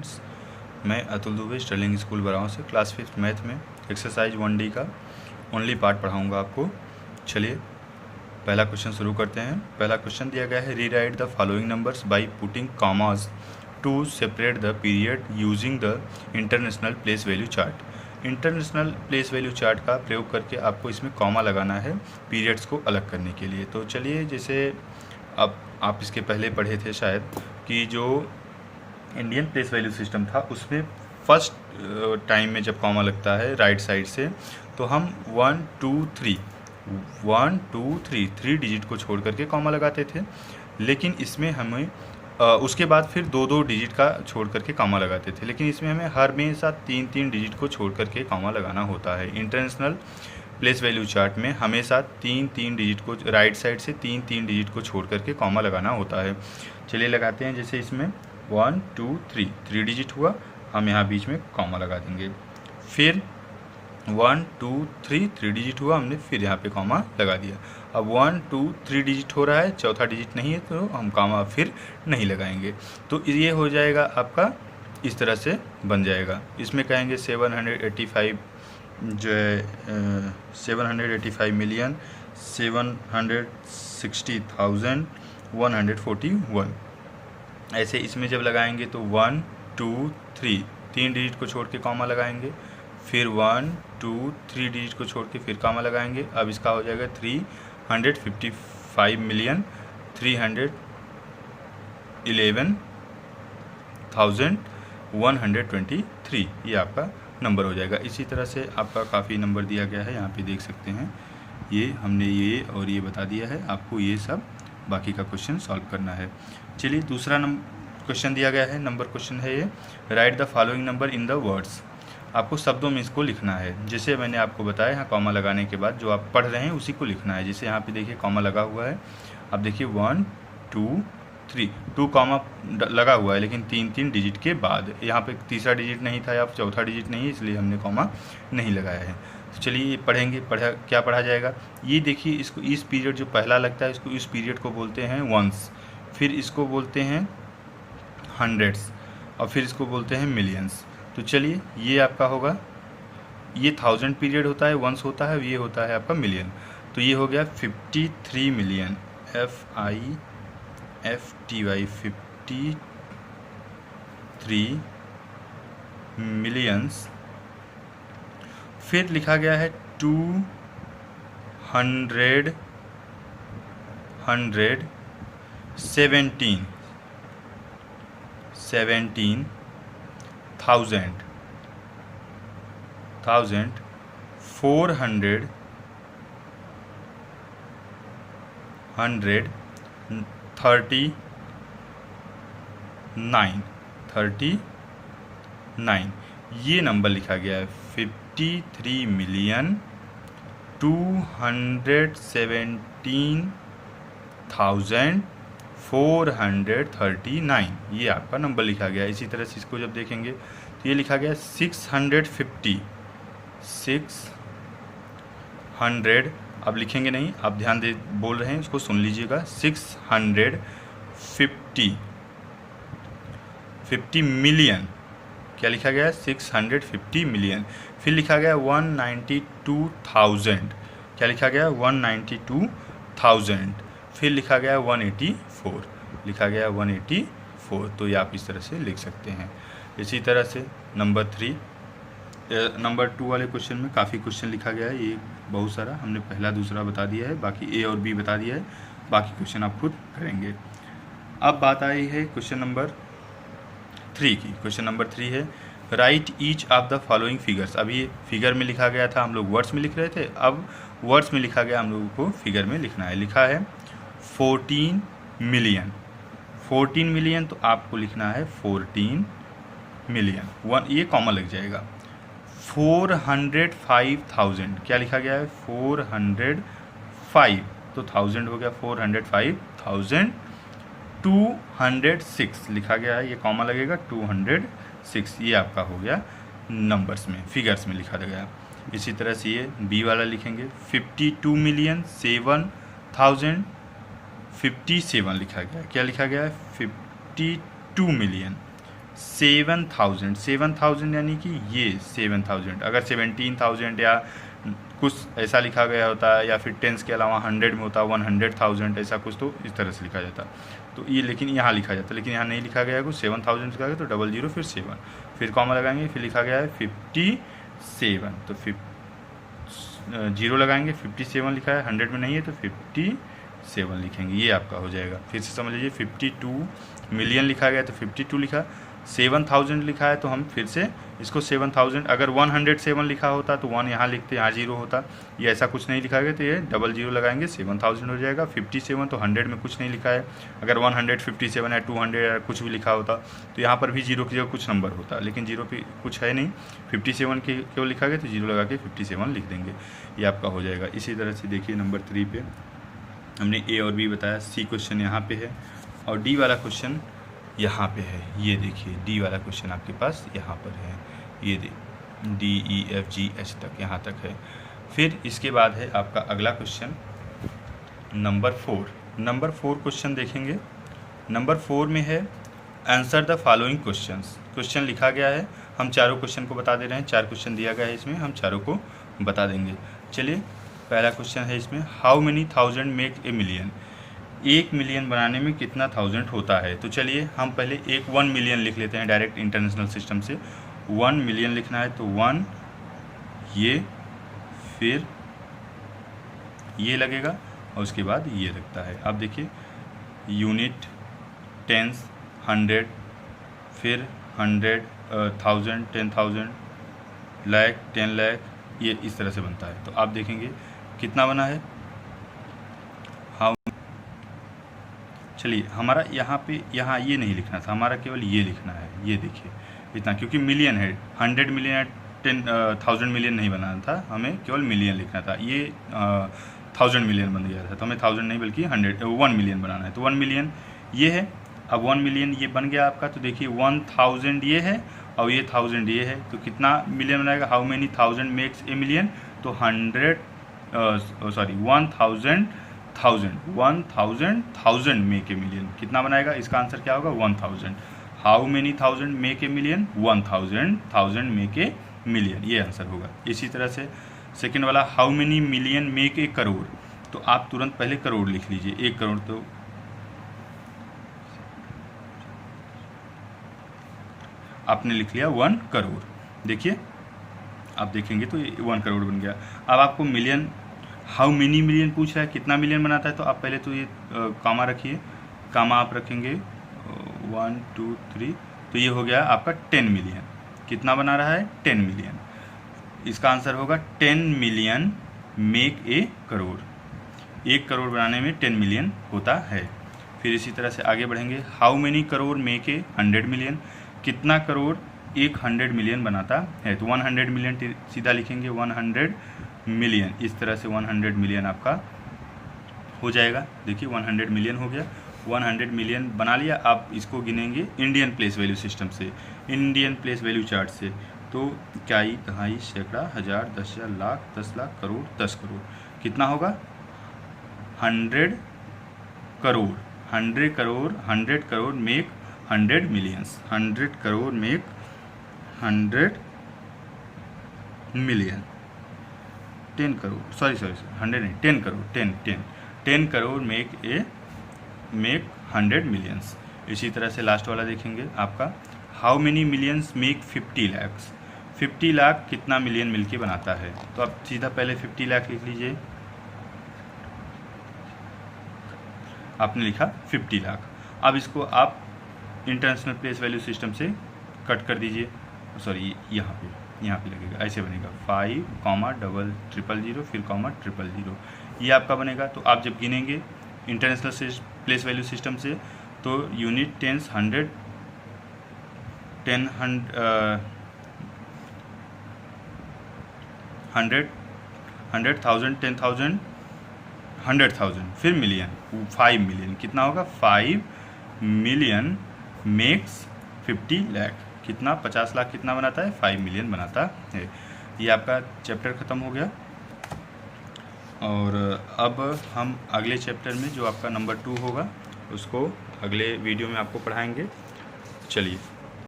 Students, मैं Atul Dubey Stirling school बराव से class 5th math में एक्सरसाइज 1D का ओनली पार्ट पढ़ाऊंगा आपको। चलिए पहला क्वेश्चन शुरू करते हैं। पहला क्वेश्चन दिया गया है, rewrite the following numbers by putting commas to separate the period using the international place value chart. International place value chart का प्रयोग करके आपको इसमें कॉमा लगाना है पीरियड्स को अलग करने के लिए। तो चलिए, जैसे अब आप इसके पहले पढ़े थे शायद कि जो इंडियन प्लेस वैल्यू सिस्टम था उसमें फर्स्ट टाइम में जब कॉमा लगता है राइट साइड से तो हम 1 2 3 3 डिजिट को छोड़ करके कॉमा लगाते थे, लेकिन इसमें हमें उसके बाद फिर 2 डिजिट का छोड़ करके कॉमा लगाते थे, लेकिन इसमें हमें हमेशा 3 डिजिट को छोड़ करके कॉमा लगाना होता है। इंटरनेशनल प्लेस वैल्यू चार्ट में हमेशा 3 डिजिट को राइट साइड से 3 डिजिट को छोड़ करके कॉमा लगाना होता है। चलिए लगाते हैं। जैसे इसमें 1 2 3 डिजिट हुआ, हम यहाँ बीच में कॉमा लगा देंगे। फिर 1 2 3 डिजिट हुआ, हमने फिर यहाँ पे कॉमा लगा दिया। अब 1 2 3 डिजिट हो रहा है, चौथा डिजिट नहीं है तो हम कॉमा फिर नहीं लगाएंगे। तो ये हो जाएगा आपका, इस तरह से बन जाएगा। इसमें कहेंगे 785 जो है 785,760,141। ऐसे इसमें जब लगाएंगे तो 1 2 3 डिजिट को छोड़ के कॉमा लगाएंगे, फिर 1 2 3 डिजिट को छोड़ के फिर कॉमा लगाएंगे। अब इसका हो जाएगा 355,311,123। ये आपका नंबर हो जाएगा। इसी तरह से आपका काफ़ी नंबर दिया गया है, यहाँ पे देख सकते हैं। ये हमने ये और ये बता दिया है, आपको ये सब बाकी का क्वेश्चन सॉल्व करना है। चलिए दूसरा क्वेश्चन दिया गया है, नंबर क्वेश्चन है ये, right the following number in the words. आपको शब्दों में इसको लिखना है। जैसे मैंने आपको बताया, यहाँ कॉमा लगाने के बाद जो आप पढ़ रहे हैं उसी को लिखना है। जैसे यहाँ पे देखिए कॉमा लगा हुआ है, आप देखिए 1 2 3 2 कॉमा लगा हुआ है, लेकिन 3 डिजिट के बाद। यहाँ पे तीसरा डिजिट नहीं था या चौथा डिजिट नहीं है, इसलिए हमने कॉमा नहीं लगाया है। तो चलिए ये पढ़ेंगे। क्या पढ़ा जाएगा, ये देखिए। इसको इस पीरियड जो पहला लगता है, इसको इस पीरियड को बोलते हैं वंस, फिर इसको बोलते हैं हंड्रेड्स, और फिर इसको बोलते हैं मिलियंस। तो चलिए ये आपका होगा, ये 1000 पीरियड होता है, वंस होता है, ये होता है आपका मिलियन। तो ये हो गया 53 मिलियन, FIFTY 53 मिलियंस। फिर लिखा गया है 217 439 ये नंबर लिखा गया है। 53,217,439 ये आपका नंबर लिखा गया है। इसी तरह से इसको जब देखेंगे तो ये लिखा गया 650। अब लिखेंगे नहीं, आप ध्यान दे बोल रहे हैं, इसको सुन लीजिएगा। 650 मिलियन, क्या लिखा गया है, 650 मिलियन। फिर लिखा गया 192,000, क्या लिखा गया 192,000। फिर लिखा गया 184, लिखा गया 184। तो ये आप इस तरह से लिख सकते हैं। इसी तरह से नंबर 2 वाले क्वेश्चन में काफ़ी क्वेश्चन लिखा गया है, ये बहुत सारा हमने पहला दूसरा बता दिया है, बाकी A और B बता दिया है, बाकी क्वेश्चन आप खुद करेंगे। अब बात आई है क्वेश्चन नंबर 3 की। क्वेश्चन नंबर 3 है, right each of the following figures. अभी फिगर में लिखा गया था, हम लोग वर्ड्स में लिख रहे थे, अब वर्ड्स में लिखा गया, हम लोगों को फिगर में लिखना है। लिखा है 14 मिलियन। 14 मिलियन तो आपको लिखना है 14 मिलियन, 1 ये कॉमा लग जाएगा। 405,000, क्या लिखा गया है 405, तो 1000 हो गया 405,000। 206 लिखा गया है, ये कॉमा लगेगा 206, ये आपका हो गया नंबर्स में, फिगर्स में लिखा गया। इसी तरह से ये बी वाला लिखेंगे 52,07,057 लिखा गया है। क्या लिखा गया है 52 मिलियन 7,000, 7,000 यानी कि ये 7,000, अगर 17,000 या कुछ ऐसा लिखा गया होता या फिर टेंस के अलावा 100 में होता 100,000 ऐसा कुछ, तो इस तरह से लिखा जाता। तो ये लेकिन यहाँ लिखा जाता, लेकिन यहाँ नहीं लिखा गया है कुछ, 7,000 लिखा गया, तो 00 फिर 7 फिर कॉमा लगाएंगे, फिर लिखा गया है 57, तो 0 लगाएंगे, 57 लिखा है, 100 में नहीं है तो 57 लिखेंगे, ये आपका हो जाएगा। फिर से समझ लीजिए 52 मिलियन लिखा गया तो 52 लिखा, 7,000 लिखा है तो हम फिर से इसको 7,000, अगर 107 लिखा होता तो 1 यहाँ लिखते, यहाँ 0 होता, ये ऐसा कुछ नहीं लिखा गया तो ये 00 लगाएंगे, 7,000 हो जाएगा। 57 तो 100 में कुछ नहीं लिखा है, अगर 157 या 200 या कुछ भी लिखा होता तो यहाँ पर भी 0 की जगह कुछ नंबर होता, लेकिन 0 पे कुछ है नहीं, 57 के क्यों लिखा गया तो 0 लगा के 57 लिख देंगे, ये आपका हो जाएगा। इसी तरह से देखिए नंबर 3 पे हमने ए और बी बताया, सी क्वेश्चन यहाँ पे है और डी वाला क्वेश्चन यहाँ पे है। ये देखिए डी वाला क्वेश्चन आपके पास यहाँ पर है, ये DEFGH तक यहाँ तक है। फिर इसके बाद है आपका अगला क्वेश्चन नंबर 4। नंबर 4 क्वेश्चन देखेंगे। नंबर 4 में है answer the following questions. Question लिखा गया है, हम चारों क्वेश्चन को बता दे रहे हैं, 4 क्वेश्चन दिया गया है इसमें, हम चारों को बता देंगे। चलिए पहला क्वेश्चन है इसमें, how many thousand make a million. 1 million बनाने में कितना थाउजेंड होता है। तो चलिए हम पहले 1 मिलियन लिख लेते हैं डायरेक्ट इंटरनेशनल सिस्टम से। 1 मिलियन लिखना है तो 1 ये, फिर ये लगेगा और उसके बाद ये लगता है। आप देखिए यूनिट, टेंस, 100, फिर 100, 1000, 10,000, लाख, 10 लाख, ये इस तरह से बनता है। तो आप देखेंगे कितना बना है। हाउ, चलिए हमारा यहाँ पे यहाँ ये नहीं लिखना था, हमारा केवल ये लिखना है, ये देखिए इतना, क्योंकि मिलियन है, 100 मिलियन या 10,000 मिलियन नहीं बनाना था, हमें केवल मिलियन लिखना था। ये 1000 मिलियन बन गया था, तो हमें 1000 नहीं बल्कि 1 मिलियन बनाना है। तो 1 मिलियन ये है, अब 1 मिलियन ये बन गया आपका। तो देखिए 1000 ये है और ये 1000 ये है, तो कितना मिलियन बनाएगा। How many thousand makes a million, तो 1,000 मेक ए मिलियन, कितना बनाएगा, इसका आंसर क्या होगा 1000। How many thousand make a million, 1,000 make a million, ये आंसर होगा। इसी तरह से सेकंड वाला, how many million make a crore. तो आप तुरंत पहले करोड़ लिख लीजिए, 1 करोड़, तो आपने लिख लिया 1 करोड़। देखिए आप देखेंगे तो 1 करोड़ बन गया। अब आपको मिलियन, हाउ मेनी मिलियन पूछ रहा है, कितना मिलियन बनाता है, तो आप पहले तो ये कामा रखिए, कामा आप रखेंगे 1 2 3, तो ये हो गया आपका 10 मिलियन। कितना बना रहा है, 10 मिलियन। इसका आंसर होगा 10 million make a crore. 1 crore बनाने में 10 मिलियन होता है। फिर इसी तरह से आगे बढ़ेंगे, how many crore make a 100 million. कितना करोड़ एक 100 मिलियन बनाता है। तो 100 मिलियन सीधा लिखेंगे, 100 मिलियन, इस तरह से 100 मिलियन आपका हो जाएगा। देखिए 100 मिलियन हो गया। 100 मिलियन बना लिया। आप इसको गिनेंगे इंडियन प्लेस वैल्यू सिस्टम से, इंडियन प्लेस वैल्यू चार्ट से। तो इकाई, दहाई, सैकड़ा, हज़ार, 10,000, लाख, 10 लाख, करोड़, 10 करोड़, कितना होगा 100 crore. 100 crore, 100 crore make 100 millions. 100 crore make 100 million. 10 crore, sorry 100 नहीं, 10 करोड़, 10 करोड़ मेक 100 मिलियंस। इसी तरह से लास्ट वाला देखेंगे आपका, how many millions make 50 lakhs. 50 lakh कितना मिलियन मिलके बनाता है। तो आप सीधा पहले 50 लाख लिख लीजिए, आपने लिखा 50 लाख। अब इसको आप इंटरनेशनल प्लेस वैल्यू सिस्टम से कट कर दीजिए, सॉरी यहाँ पे लगेगा, ऐसे बनेगा 5, 000, फिर 000, ये आपका बनेगा। तो आप जब गिनेंगे इंटरनेशनल प्लेस वैल्यू सिस्टम से, तो यूनिट, टेंस, 100, 10, 100, 10,000, 100,000, फिर मिलियन, 5 मिलियन, कितना होगा 5 मिलियन मेक्स 50 लाख। कितना 50 लाख कितना बनाता है, 5 मिलियन बनाता है। ये आपका चैप्टर ख़त्म हो गया। और अब हम अगले चैप्टर में जो आपका नंबर 2 होगा उसको अगले वीडियो में आपको पढ़ाएंगे। चलिए।